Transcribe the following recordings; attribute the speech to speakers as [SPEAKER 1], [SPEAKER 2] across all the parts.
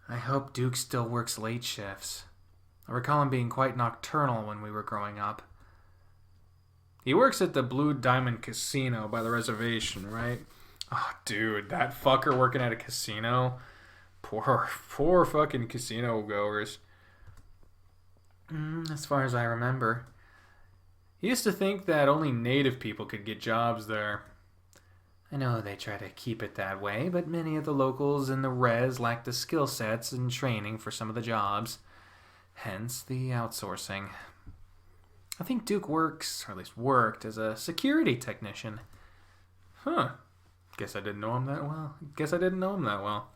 [SPEAKER 1] I hope Duke still works late shifts. I recall him being quite nocturnal when we were growing up. He works at the Blue Diamond Casino by the reservation, right? Oh, dude, that fucker working at a casino. Poor fucking casino goers. As far as I remember. He used to think that only native people could get jobs there. I know they try to keep it that way, but many of the locals in the res lack the skill sets and training for some of the jobs. Hence the outsourcing. I think Duke works, or at least worked, as a security technician. Huh. Guess I didn't know him that well.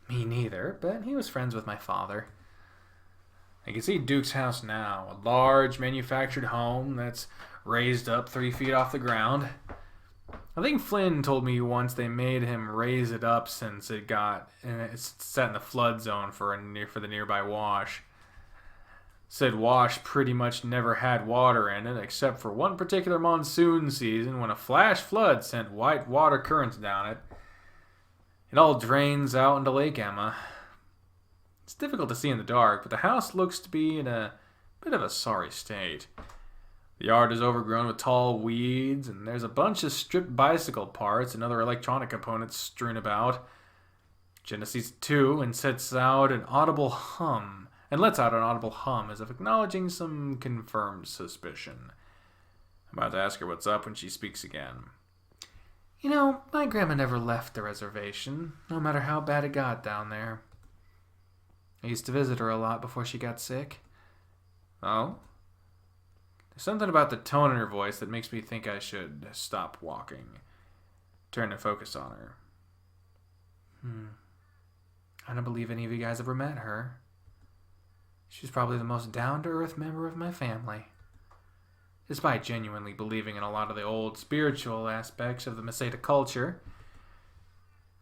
[SPEAKER 1] Me neither, but he was friends with my father. I can see Duke's house now. A large manufactured home that's raised up 3 feet off the ground. I think Flynn told me once they made him raise it up since it's set in the flood zone for the nearby wash. Said wash pretty much never had water in it except for one particular monsoon season when a flash flood sent white water currents down it. It all drains out into Lake Emma. It's difficult to see in the dark, but the house looks to be in a bit of a sorry state. The yard is overgrown with tall weeds, and there's a bunch of stripped bicycle parts and other electronic components strewn about. Jenna sees it too and lets out an audible hum as if acknowledging some confirmed suspicion. I'm about to ask her what's up when she speaks again. You know, my grandma never left the reservation, no matter how bad it got down there. I used to visit her a lot before she got sick. Oh? There's something about the tone in her voice that makes me think I should stop walking. Turn to focus on her. I don't believe any of you guys ever met her. She's probably the most down-to-earth member of my family. Despite genuinely believing in a lot of the old spiritual aspects of the Meseta culture,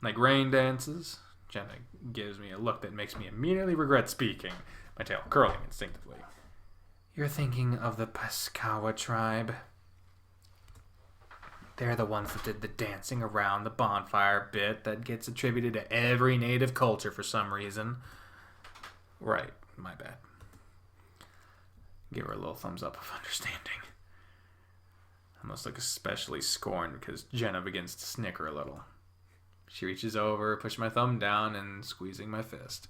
[SPEAKER 1] like rain dances, Jenna gives me a look that makes me immediately regret speaking, my tail curling instinctively. You're thinking of the Pascawa tribe. They're the ones that did the dancing around the bonfire bit that gets attributed to every native culture for some reason. Right, my bad. Give her a little thumbs up of understanding. I must look especially scorned because Jenna begins to snicker a little. She reaches over, pushes my thumb down, and squeezing my fist.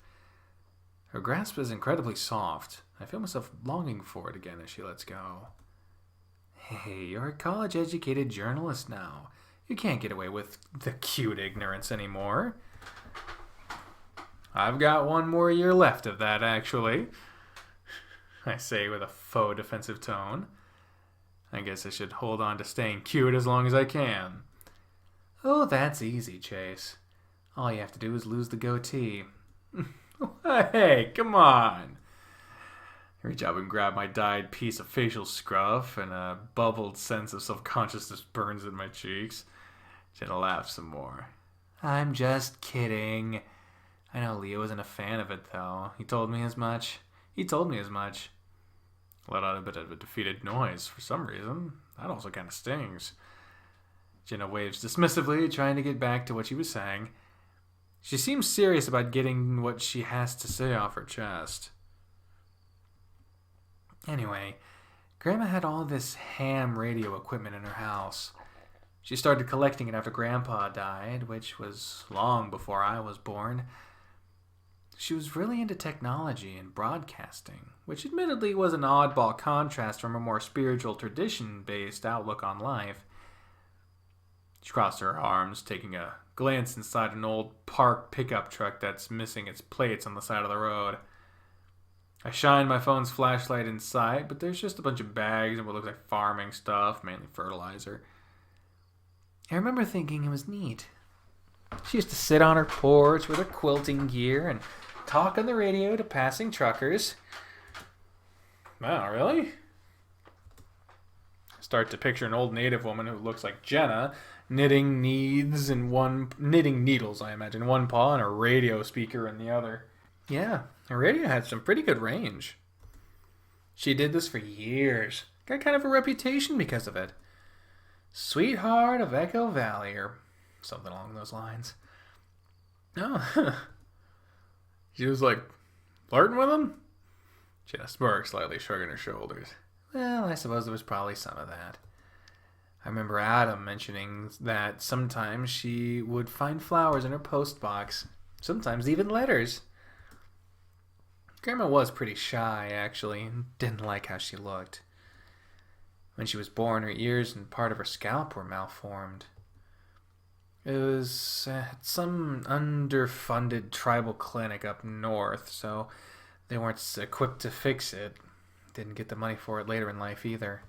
[SPEAKER 1] Her grasp is incredibly soft. I feel myself longing for it again as she lets go. Hey, you're a college-educated journalist now. You can't get away with the cute ignorance anymore. I've got one more year left of that, actually, I say with a faux defensive tone. I guess I should hold on to staying cute as long as I can. Oh, that's easy, Chase. All you have to do is lose the goatee. Hey, come on. I reach up and grab my dyed piece of facial scruff, and a bubbled sense of self-consciousness burns in my cheeks. Jenna laughs some more. I'm just kidding. I know Leo isn't a fan of it, though. He told me as much. Let out a bit of a defeated noise for some reason. That also kind of stings. Jenna waves dismissively, trying to get back to what she was saying. She seems serious about getting what she has to say off her chest. Anyway, Grandma had all this ham radio equipment in her house. She started collecting it after Grandpa died, which was long before I was born. She was really into technology and broadcasting, which admittedly was an oddball contrast from a more spiritual tradition-based outlook on life. She crossed her arms, taking a glance inside an old parked pickup truck that's missing its plates on the side of the road. I shine my phone's flashlight inside, but there's just a bunch of bags and what looks like farming stuff, mainly fertilizer. I remember thinking it was neat. She used to sit on her porch with her quilting gear and talk on the radio to passing truckers. Wow, really? I start to picture an old native woman who looks like Jenna, knitting needles, I imagine, in one paw and a radio speaker in the other. Yeah, her radio had some pretty good range. She did this for years. Got kind of a reputation because of it. Sweetheart of Echo Valley, or something along those lines. Oh, she was like flirting with him? Jenna smirked, slightly shrugging her shoulders. Well, I suppose there was probably some of that. I remember Adam mentioning that sometimes she would find flowers in her post box, sometimes even letters. Grandma was pretty shy, actually, and didn't like how she looked. When she was born, her ears and part of her scalp were malformed. It was at some underfunded tribal clinic up north, so they weren't equipped to fix it. Didn't get the money for it later in life either.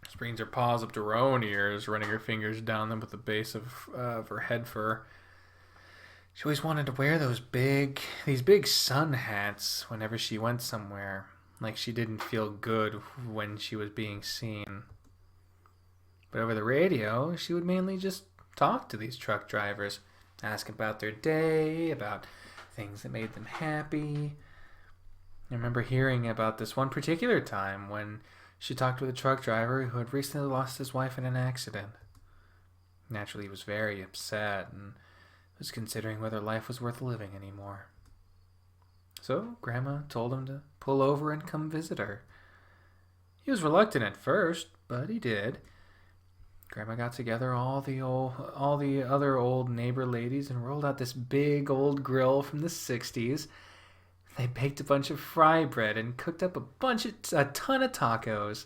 [SPEAKER 1] She brings her paws up to her own ears, running her fingers down them with the base of her head fur. She always wanted to wear these big sun hats whenever she went somewhere, like she didn't feel good when she was being seen. But over the radio, she would mainly just talk to these truck drivers, ask about their day, about things that made them happy. I remember hearing about this one particular time when she talked with a truck driver who had recently lost his wife in an accident. Naturally, he was very upset and was considering whether life was worth living anymore. So, Grandma told him to pull over and come visit her. He was reluctant at first, but he did. Grandma got together all the other old neighbor ladies and rolled out this big old grill from the 60s. They baked a bunch of fry bread and cooked up a ton of tacos.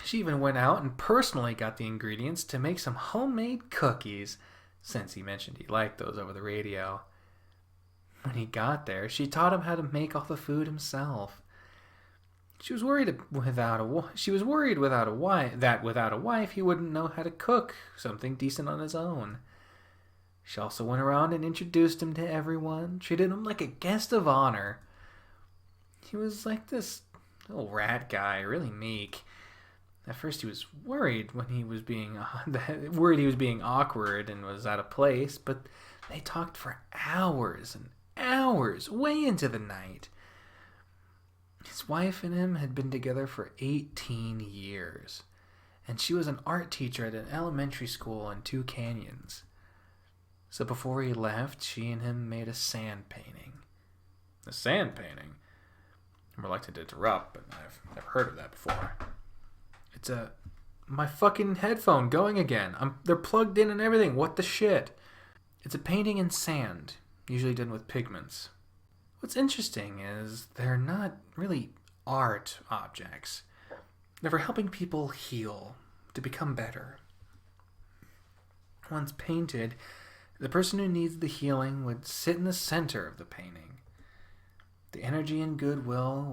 [SPEAKER 1] She even went out and personally got the ingredients to make some homemade cookies, since he mentioned he liked those over the radio. When he got there, she taught him how to make all the food himself. She was worried without a wife he wouldn't know how to cook something decent on his own. She also went around and introduced him to everyone, treated him like a guest of honor. He was like this little rat guy, really meek. At first he was worried when he was being awkward and was out of place, but they talked for hours and hours, way into the night. His wife and him had been together for 18 years, and she was an art teacher at an elementary school in Two Canyons. So before he left, she and him made a sand painting. A sand painting? I'm reluctant to interrupt, but I've never heard of that before. It's my fucking headphone going again. They're plugged in and everything. What the shit? It's a painting in sand, usually done with pigments. What's interesting is they're not really art objects. They're for helping people heal, to become better. Once painted, the person who needs the healing would sit in the center of the painting. The energy and goodwill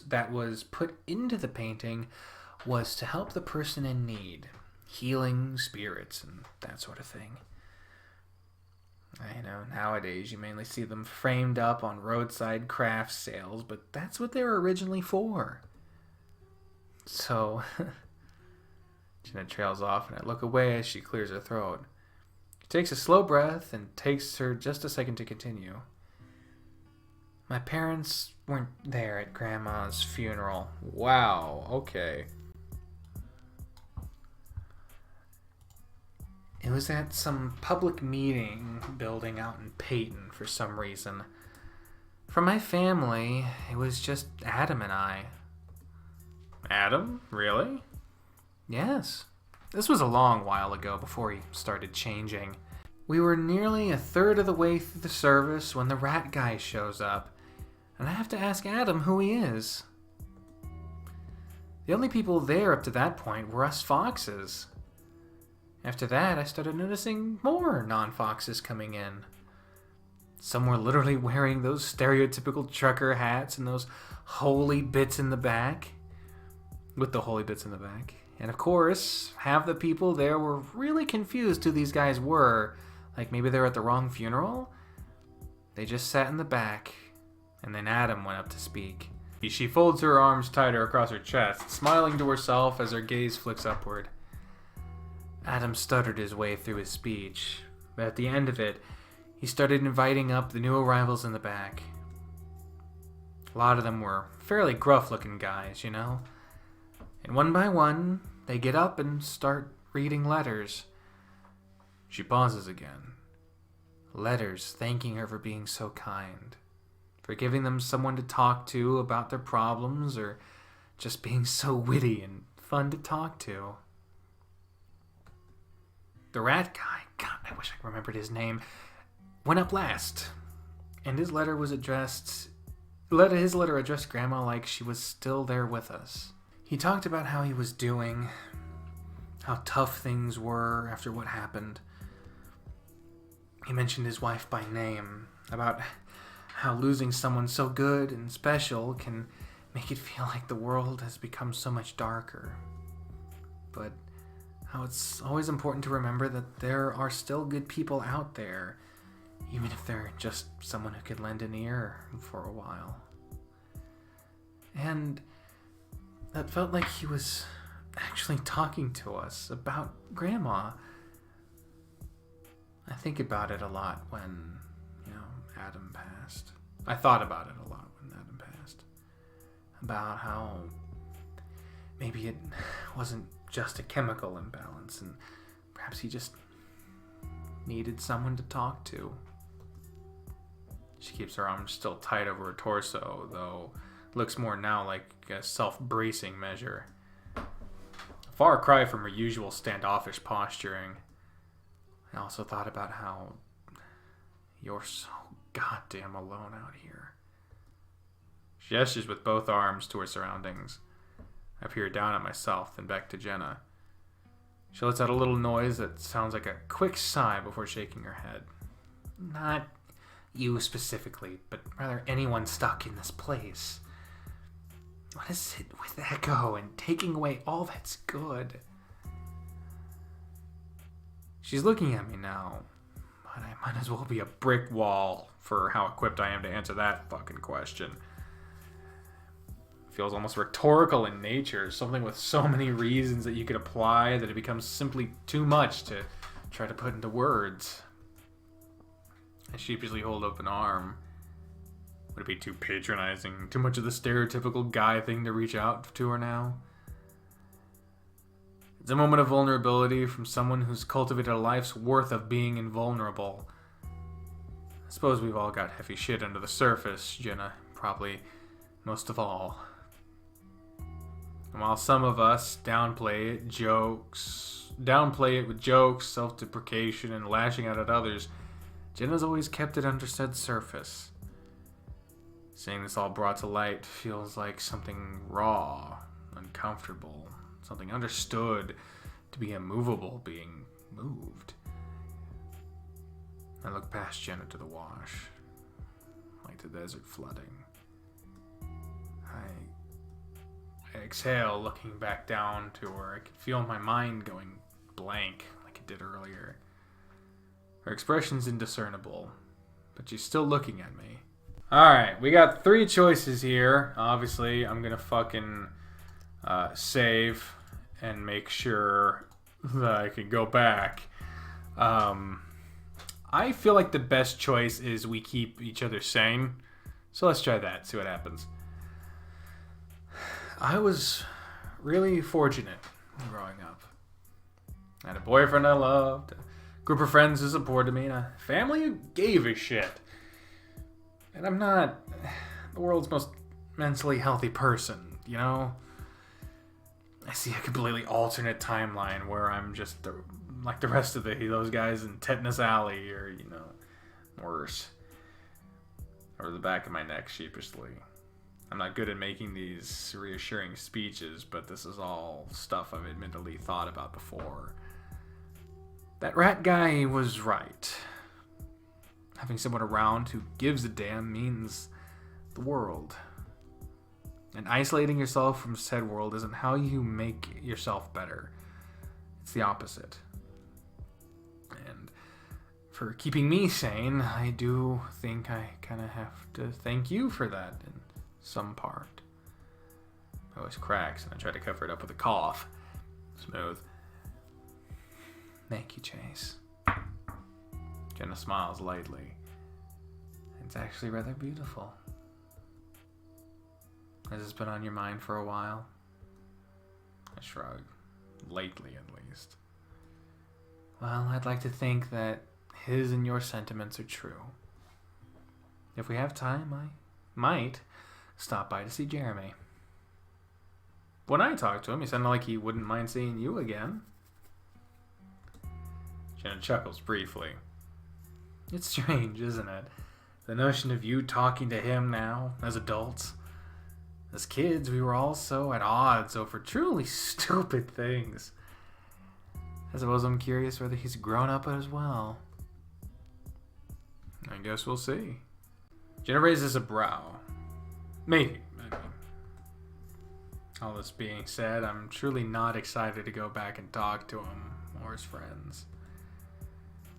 [SPEAKER 1] that was put into the painting was to help the person in need, healing spirits and that sort of thing. I know nowadays you mainly see them framed up on roadside craft sales, but that's what they were originally for. So, Jenna trails off and I look away as she clears her throat. She takes a slow breath and takes her just a second to continue. My parents weren't there at Grandma's funeral. Wow, okay. It was at some public meeting building out in Peyton for some reason. For my family, it was just Adam and I. Adam? Really? Yes. This was a long while ago before he started changing. We were nearly a third of the way through the service when the rat guy shows up, and I have to ask Adam who he is. The only people there up to that point were us foxes. After that, I started noticing more non-foxes coming in. Some were literally wearing those stereotypical trucker hats and those holy bits in the back. With the holy bits in the back. And of course, half the people there were really confused who these guys were. Like maybe they were at the wrong funeral? They just sat in the back. And then Adam went up to speak. She folds her arms tighter across her chest, smiling to herself as her gaze flicks upward. Adam stuttered his way through his speech, but at the end of it, he started inviting up the new arrivals in the back. A lot of them were fairly gruff-looking guys, you know? And one by one, they get up and start reading letters. She pauses again. Letters thanking her for being so kind, for giving them someone to talk to about their problems, or just being so witty and fun to talk to. The rat guy, God, I wish I remembered his name, went up last, and his letter addressed Grandma like she was still there with us. He talked about how he was doing, how tough things were after what happened. He mentioned his wife by name, about how losing someone so good and special can make it feel like the world has become so much darker. But how it's always important to remember that there are still good people out there, even if they're just someone who could lend an ear for a while. And that felt like he was actually talking to us about Grandma. I think about it a lot when, Adam passed. I thought about it a lot when Adam passed. About how maybe it wasn't just a chemical imbalance, and perhaps he just needed someone to talk to. She keeps her arms still tight over her torso, though it looks more now like a self-bracing measure. A far cry from her usual standoffish posturing. I also thought about how you're so goddamn alone out here. She gestures with both arms to her surroundings. I peer down at myself, then back to Jenna. She lets out a little noise that sounds like a quick sigh before shaking her head. Not you specifically, but rather anyone stuck in this place. What is it with Echo and taking away all that's good? She's looking at me now, but I might as well be a brick wall for how equipped I am to answer that fucking question. It feels almost rhetorical in nature, something with so many reasons that you could apply that it becomes simply too much to try to put into words. I sheepishly hold up an arm. Would it be too patronizing, too much of the stereotypical guy thing to reach out to her now? It's a moment of vulnerability from someone who's cultivated a life's worth of being invulnerable. I suppose we've all got heavy shit under the surface, Jenna, probably most of all. And while some of us downplay it with jokes, self-deprecation, and lashing out at others, Jenna's always kept it under said surface. Seeing this all brought to light feels like something raw, uncomfortable, something understood to be immovable being moved. I look past Jenna to the wash, like the desert flooding. I exhale, looking back down to her. I can feel my mind going blank, like it did earlier. Her expression's indiscernible, but she's still looking at me. Alright, we got 3 choices here. Obviously, I'm gonna fucking save and make sure that I can go back. I feel like the best choice is we keep each other sane. So let's try that, see what happens. I was really fortunate growing up. I had a boyfriend I loved, a group of friends who supported me, and a family who gave a shit. And I'm not the world's most mentally healthy person, you know? I see a completely alternate timeline where I'm just like the rest of those guys in Tetanus Alley, or, worse. Or the back of my neck, sheepishly. I'm not good at making these reassuring speeches, but this is all stuff I've admittedly thought about before. That rat guy was right. Having someone around who gives a damn means the world. And isolating yourself from said world isn't how you make yourself better. It's the opposite. And for keeping me sane, I do think I kind of have to thank you for that in some part. My voice cracks and I try to cover it up with a cough. Smooth. Thank you, Chase. Jenna smiles lightly. It's actually rather beautiful. Has this been on your mind for a while? I shrug. Lately, at least. Well, I'd like to think that his and your sentiments are true. If we have time, I might stop by to see Jeremy. When I talked to him, he sounded like he wouldn't mind seeing you again. Jenna chuckles briefly. It's strange, isn't it? The notion of you talking to him now, as adults. As kids, we were all so at odds over truly stupid things. I suppose I'm curious whether he's grown up as well. I guess we'll see. Jenna raises a brow. Maybe. All this being said, I'm truly not excited to go back and talk to him or his friends.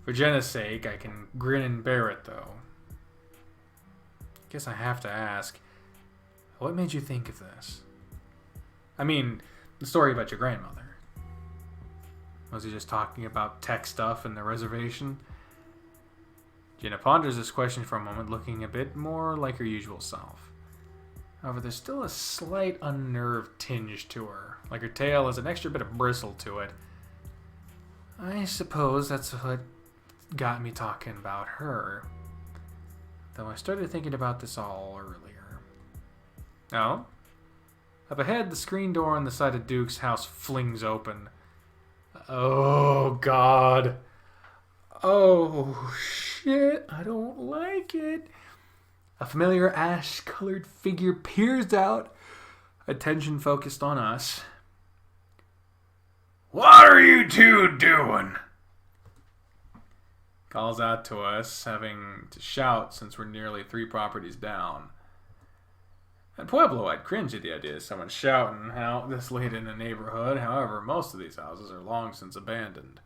[SPEAKER 1] For Jenna's sake, I can grin and bear it, though. Guess I have to ask, what made you think of this? I mean, the story about your grandmother. Was he just talking about tech stuff in the reservation? Jenna ponders this question for a moment, looking a bit more like her usual self. However, there's still a slight unnerved tinge to her, like her tail has an extra bit of bristle to it. I suppose that's what got me talking about her. Though I started thinking about this all earlier. Oh? Up ahead, the screen door on the side of Duke's house flings open. Oh, God. Oh, shit. I don't like it. A familiar ash-colored figure peers out, attention focused on us. What are you two doing? Calls out to us, having to shout since we're nearly 3 properties down. At Pueblo, I'd cringe at the idea of someone shouting out this late in the neighborhood. However, most of these houses are long since abandoned.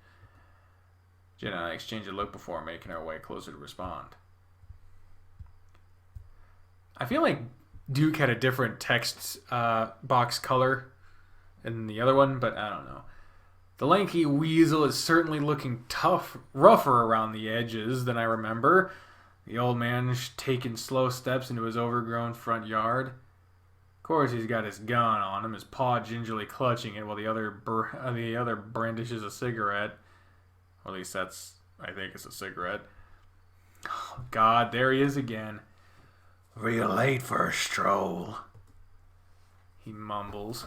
[SPEAKER 1] Jenna and I exchange a look before making our way closer to respond. I feel like Duke had a different text box color than the other one, but I don't know. The lanky weasel is certainly looking rougher around the edges than I remember. The old man taking slow steps into his overgrown front yard. Of course, he's got his gun on him, his paw gingerly clutching it while the other brandishes a cigarette. Or at least I think it's a cigarette. Oh, God, there he is again. Real late for a stroll, he mumbles.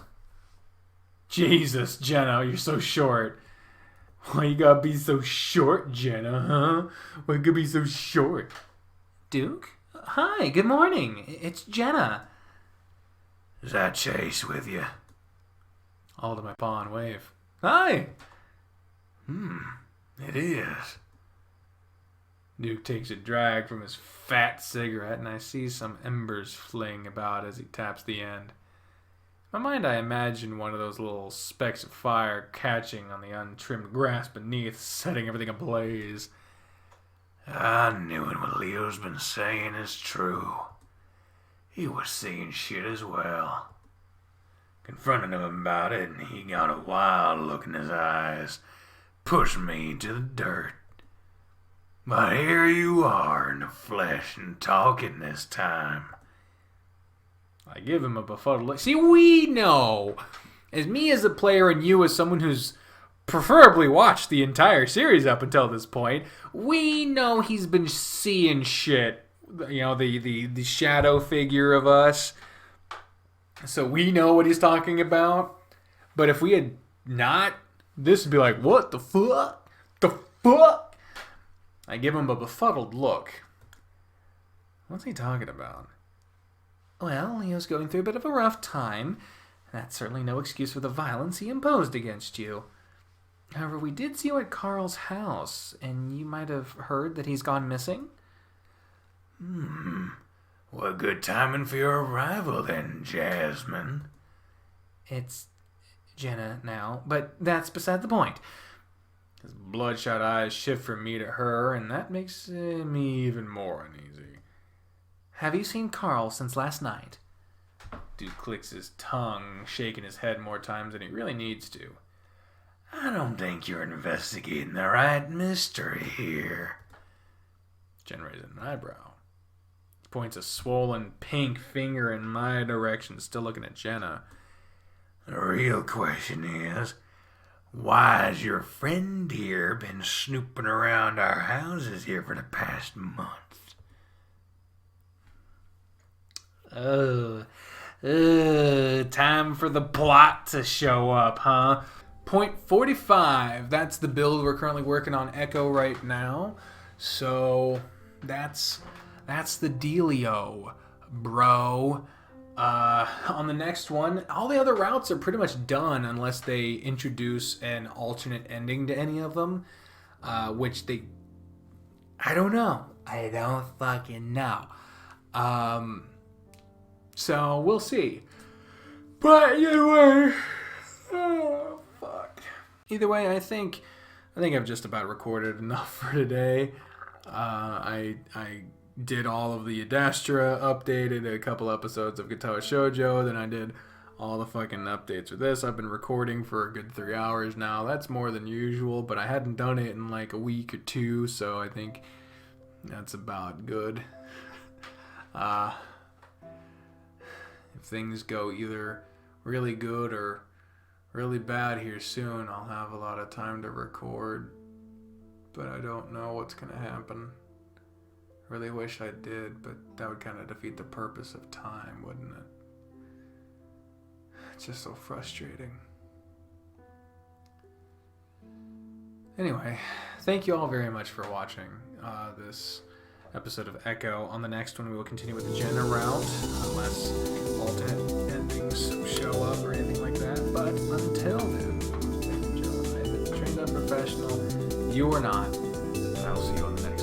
[SPEAKER 1] Jesus, Jenna, you're so short. Why you gotta be so short, Jenna, huh? Why you gotta be so short? Duke? Hi, good morning. It's Jenna. Is that Chase with you? All to my paw and wave. Hi. It is. Duke takes a drag from his fat cigarette, and I see some embers fling about as he taps the end. In my mind, I imagine one of those little specks of fire catching on the untrimmed grass beneath, setting everything ablaze. I knew it. What Leo's been saying is true. He was seeing shit as well. Confronted him about it, and he got a wild look in his eyes. Pushed me to the dirt. But here you are in the flesh and talking this time. I give him a befuddled look. See, we know, as me as a player and you as someone who's preferably watched the entire series up until this point, we know he's been seeing shit. You know, the shadow figure of us. So we know what he's talking about. But if we had not, this would be like, what the fuck? The fuck? I give him a befuddled look. What's he talking about? Well, Leo's going through a bit of a rough time. That's certainly no excuse for the violence he imposed against you. However, we did see you at Carl's house, and you might have heard that he's gone missing. What good timing for your arrival then, Jasmine. It's Jenna now, but that's beside the point. His bloodshot eyes shift from me to her, and that makes me even more uneasy. Have you seen Carl since last night? Dude clicks his tongue, shaking his head more times than he really needs to. I don't think you're investigating the right mystery here. Jen raises an eyebrow. He points a swollen pink finger in my direction, still looking at Jenna. The real question is, Why's your friend here been snooping around our houses here for the past month? Time for the plot to show up, huh? Point 45. That's the build we're currently working on Echo right now. So that's the dealio, bro. On the next one, all the other routes are pretty much done unless they introduce an alternate ending to any of them, which they... I don't know. I don't fucking know. So we'll see. But either way... Oh, fuck. Either way, I think I've just about recorded enough for today. I did all of the Adastra, updated a couple episodes of Guitar Shoujo, then I did all the fucking updates for this. I've been recording for a good 3 hours now. That's more than usual, but I hadn't done it in like a week or two, so I think that's about good. If things go either really good or really bad here soon, I'll have a lot of time to record, but I don't know what's gonna happen. Really wish I did, but that would kind of defeat the purpose of time, wouldn't it? It's just so frustrating. Anyway, thank you all very much for watching this episode of Echo. On the next one, we will continue with the Jenna route, unless alternate endings show up or anything like that. But until then, ladies and gentlemen, I've been trained unprofessional. You are not. And I will see you on the next